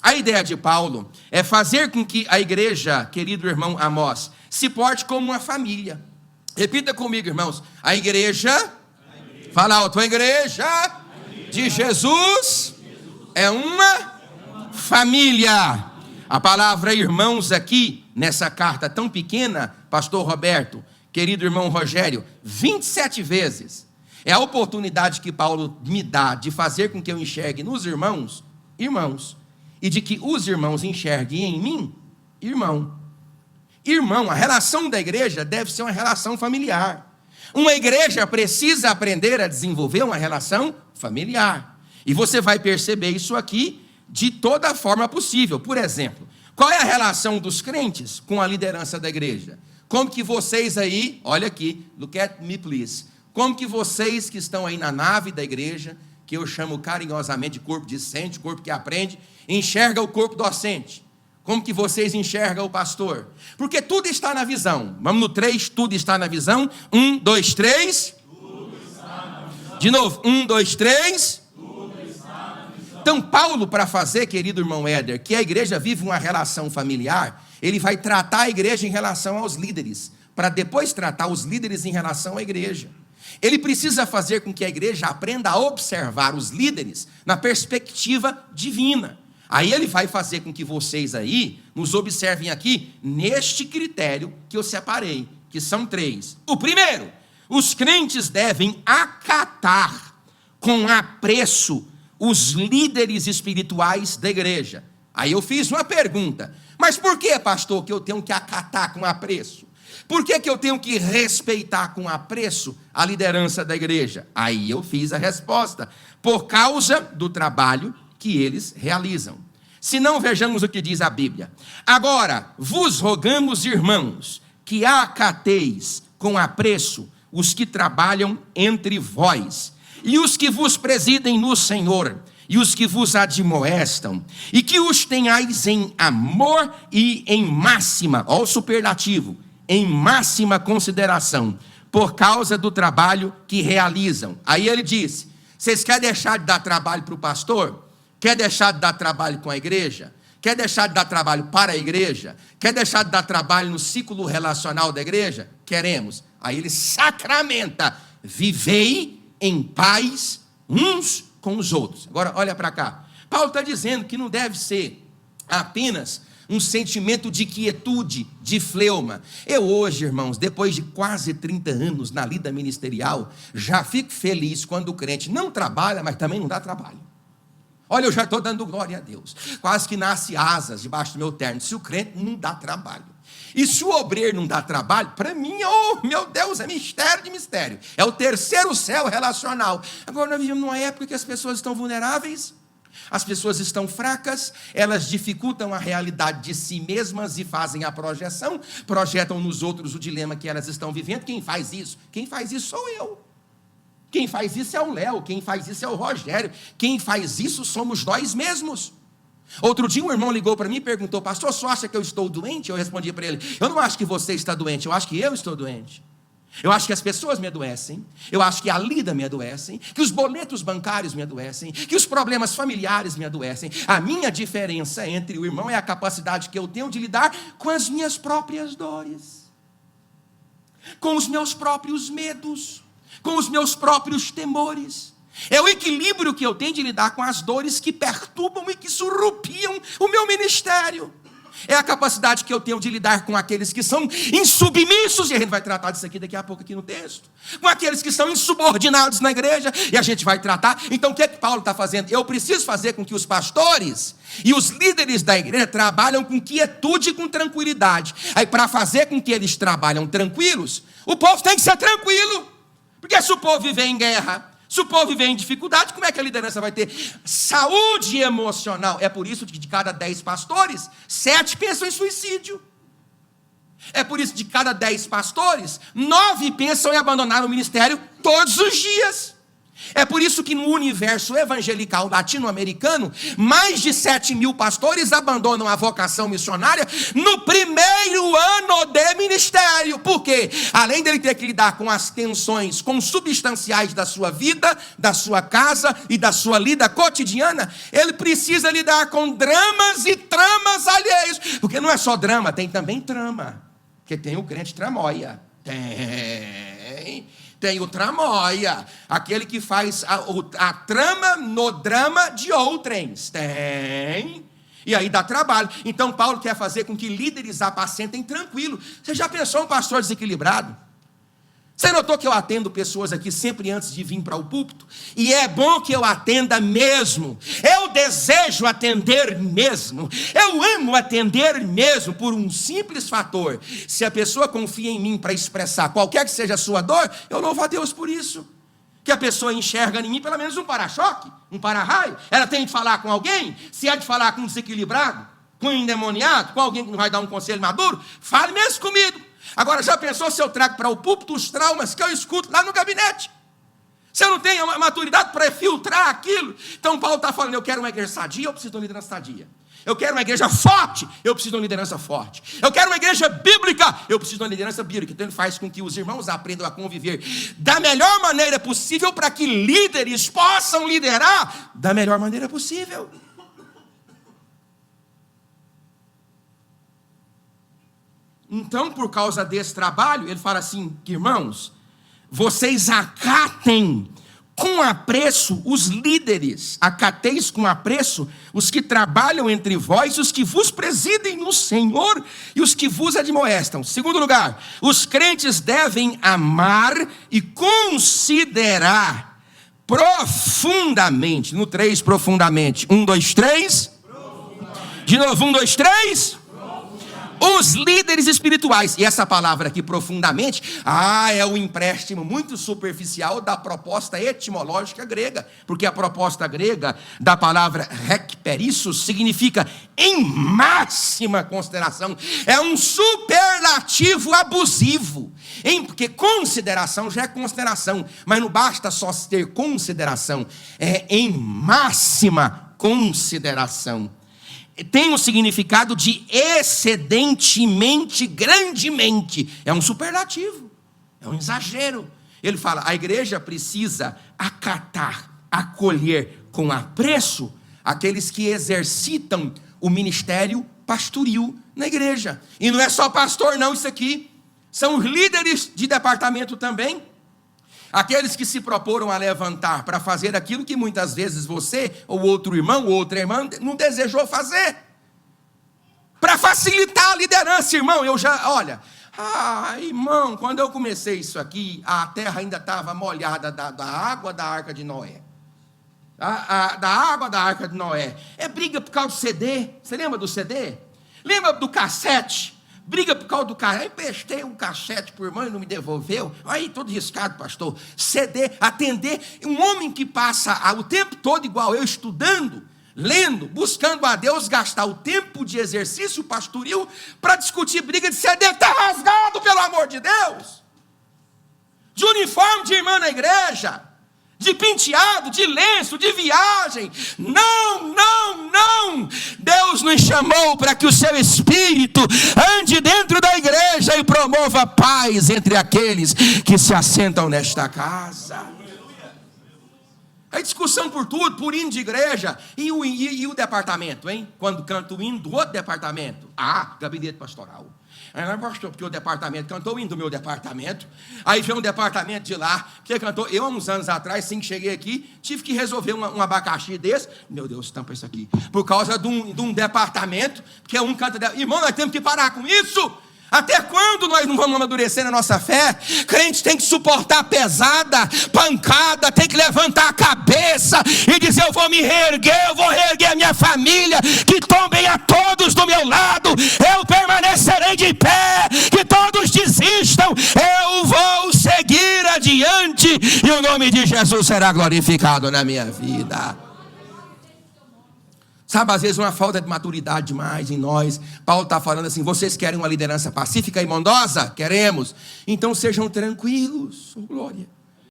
A ideia de Paulo é fazer com que a igreja, querido irmão Amós, se porte como uma família. Repita comigo, irmãos. A igreja, fala alto, a igreja de Jesus é uma família. A palavra irmãos aqui, nessa carta tão pequena, pastor Roberto, querido irmão Rogério, 27 vezes. É a oportunidade que Paulo me dá de fazer com que eu enxergue nos irmãos, irmãos, e de que os irmãos enxerguem em mim, irmão. Irmão, a relação da igreja deve ser uma relação familiar. Uma igreja precisa aprender a desenvolver uma relação familiar. E você vai perceber isso aqui de toda forma possível. Por exemplo, qual é a relação dos crentes com a liderança da igreja? Como que vocês aí, olha aqui, look at me please. Como que vocês que estão aí na nave da igreja, que eu chamo carinhosamente de corpo discente, corpo que aprende, enxerga o corpo docente? Como que vocês enxergam o pastor? Porque tudo está na visão. Vamos no 3, tudo está na visão. 1, 2, 3. Tudo está na visão. De novo, 1, 2, 3. Tudo está na visão. Então, Paulo, para fazer, querido irmão Éder, que a igreja vive uma relação familiar, ele vai tratar a igreja em relação aos líderes, para depois tratar os líderes em relação à igreja. Ele precisa fazer com que a igreja aprenda a observar os líderes na perspectiva divina. Aí ele vai fazer com que vocês aí nos observem aqui neste critério que eu separei, que são 3. O primeiro, os crentes devem acatar com apreço os líderes espirituais da igreja. Aí eu fiz uma pergunta, mas por que, pastor, que eu tenho que acatar com apreço? Por que eu tenho que respeitar com apreço a liderança da igreja? Aí eu fiz a resposta, por causa do trabalho que eles realizam. Se não, vejamos o que diz a Bíblia. Agora, vos rogamos, irmãos, que acateis com apreço os que trabalham entre vós, e os que vos presidem no Senhor, e os que vos admoestam, e que os tenhais em amor e em máxima, ó o superlativo, em máxima consideração, por causa do trabalho que realizam. Aí ele disse, vocês querem deixar de dar trabalho para o pastor? Quer deixar de dar trabalho com a igreja? Quer deixar de dar trabalho para a igreja? Quer deixar de dar trabalho no ciclo relacional da igreja? Queremos. Aí ele sacramenta, vivei em paz uns com os outros. Agora olha para cá. Paulo está dizendo que não deve ser apenas um sentimento de quietude, de fleuma. Eu hoje, irmãos, depois de quase 30 anos na lida ministerial, já fico feliz quando o crente não trabalha, mas também não dá trabalho. Olha, eu já estou dando glória a Deus. Quase que nasce asas debaixo do meu terno. Se o crente não dá trabalho. E se o obreiro não dá trabalho, para mim, oh meu Deus, é mistério de mistério. É o terceiro céu relacional. Agora nós vivemos numa época que as pessoas estão vulneráveis. As pessoas estão fracas, elas dificultam a realidade de si mesmas e fazem a projeção, projetam nos outros o dilema que elas estão vivendo. Quem faz isso? Quem faz isso sou eu. Quem faz isso é o Léo, quem faz isso é o Rogério, quem faz isso somos nós mesmos. Outro dia um irmão ligou para mim e perguntou, pastor, você acha que eu estou doente? Eu respondi para ele, eu não acho que você está doente, eu acho que eu estou doente. Eu acho que as pessoas me adoecem, eu acho que a lida me adoecem, que os boletos bancários me adoecem, que os problemas familiares me adoecem. A minha diferença entre o irmão é a capacidade que eu tenho de lidar com as minhas próprias dores, com os meus próprios medos, com os meus próprios temores. É o equilíbrio que eu tenho de lidar com as dores que perturbam e que surrupiam o meu ministério. É a capacidade que eu tenho de lidar com aqueles que são insubmissos, e a gente vai tratar disso aqui daqui a pouco aqui no texto, com aqueles que são insubordinados na igreja, e a gente vai tratar. Então o que é que Paulo está fazendo? Eu preciso fazer com que os pastores e os líderes da igreja trabalham com quietude e com tranquilidade. Aí para fazer com que eles trabalhem tranquilos, o povo tem que ser tranquilo, porque se o povo viver em guerra, se o povo viver em dificuldade, como é que a liderança vai ter saúde emocional? É por isso que de cada 10 pastores, 7 pensam em suicídio. É por isso que de cada 10 pastores, 9 pensam em abandonar o ministério todos os dias. É por isso que no universo evangelical latino-americano, mais de 7.000 pastores abandonam a vocação missionária no primeiro ano de ministério. Por quê? Além dele ter que lidar com as tensões consubstanciais da sua vida, da sua casa e da sua lida cotidiana, ele precisa lidar com dramas e tramas alheios. Porque não é só drama, tem também trama. Porque tem o crente tramóia. Tem o tramóia, aquele que faz a trama no drama de outrens. Tem. E aí dá trabalho. Então Paulo quer fazer com que líderes apacentem tranquilo. Você já pensou um pastor desequilibrado? Você notou que eu atendo pessoas aqui sempre antes de vir para o púlpito? E é bom que eu atenda mesmo. Eu desejo atender mesmo. Eu amo atender mesmo por um simples fator. Se a pessoa confia em mim para expressar qualquer que seja a sua dor, eu louvo a Deus por isso. Que a pessoa enxerga em mim pelo menos um para-choque, um para-raio. Ela tem de falar com alguém. Se há de falar com um desequilibrado, com um endemoniado, com alguém que não vai dar um conselho maduro, fale mesmo comigo. Agora, já pensou se eu trago para o púlpito os traumas que eu escuto lá no gabinete? Se eu não tenho a maturidade para filtrar aquilo. Então Paulo está falando, eu quero uma igreja sadia, eu preciso de uma liderança sadia. Eu quero uma igreja forte, eu preciso de uma liderança forte. Eu quero uma igreja bíblica, eu preciso de uma liderança bíblica. Então ele faz com que os irmãos aprendam a conviver da melhor maneira possível para que líderes possam liderar da melhor maneira possível. Então, por causa desse trabalho, ele fala assim, irmãos, vocês acatem com apreço os líderes, acateis com apreço os que trabalham entre vós, os que vos presidem no Senhor e os que vos admoestam. Segundo lugar, os crentes devem amar e considerar profundamente, no 3, profundamente, 1, 2, 3, de novo, 1, 2, 3, os líderes espirituais. E essa palavra aqui, profundamente, é um empréstimo muito superficial da proposta etimológica grega. Porque a proposta grega da palavra rekperissos significa em máxima consideração. É um superlativo abusivo. Porque consideração já é consideração. Mas não basta só ter consideração. É em máxima consideração. Tem o significado de excedentemente, grandemente. É um superlativo, é um exagero. Ele fala, a igreja precisa acatar, acolher com apreço aqueles que exercitam o ministério pastoril na igreja. E não é só pastor não, isso aqui. São os líderes de departamento também. Aqueles que se proporam a levantar para fazer aquilo que muitas vezes você, ou outro irmão, ou outra irmã, não desejou fazer. Para facilitar a liderança, irmão, irmão, quando eu comecei isso aqui, a terra ainda estava molhada da água da Arca de Noé. Da água da Arca de Noé. É briga por causa do CD. Você lembra do CD? Lembra do cassete? Briga por causa do cara. Eu emprestei um cassete por irmão e não me devolveu. Aí, todo riscado, pastor. Ceder, atender. Um homem que passa o tempo todo igual eu, estudando, lendo, buscando a Deus, gastar o tempo de exercício pastoril para discutir briga de CD. Está rasgado, pelo amor de Deus. De uniforme de irmã na igreja. De penteado, de lenço, de viagem. Não, não, não. Deus nos chamou para que o seu Espírito ande dentro da igreja e promova paz entre aqueles que se assentam nesta casa. Aí discussão por tudo, por hino de igreja. E o departamento, hein? Quando canta o hino do outro departamento. Gabinete pastoral. Não, pastor, porque o departamento cantou o hino do meu departamento. Aí veio um departamento de lá, que cantou. Eu, há uns anos atrás, assim que cheguei aqui, tive que resolver um abacaxi desse. Meu Deus, tampa isso aqui. Por causa de um departamento, porque um canta. Irmão, nós temos que parar com isso. Até quando nós não vamos amadurecer na nossa fé? Crente tem que suportar pesada, pancada, tem que levantar a cabeça e dizer, eu vou me reerguer, eu vou reerguer a minha família, que tombem a todos do meu lado, eu permanecerei de pé, que todos desistam, eu vou seguir adiante e o nome de Jesus será glorificado na minha vida. Sabe, às vezes uma falta de maturidade demais em nós. Paulo está falando assim, vocês querem uma liderança pacífica e bondosa? Queremos. Então sejam tranquilos. Glória.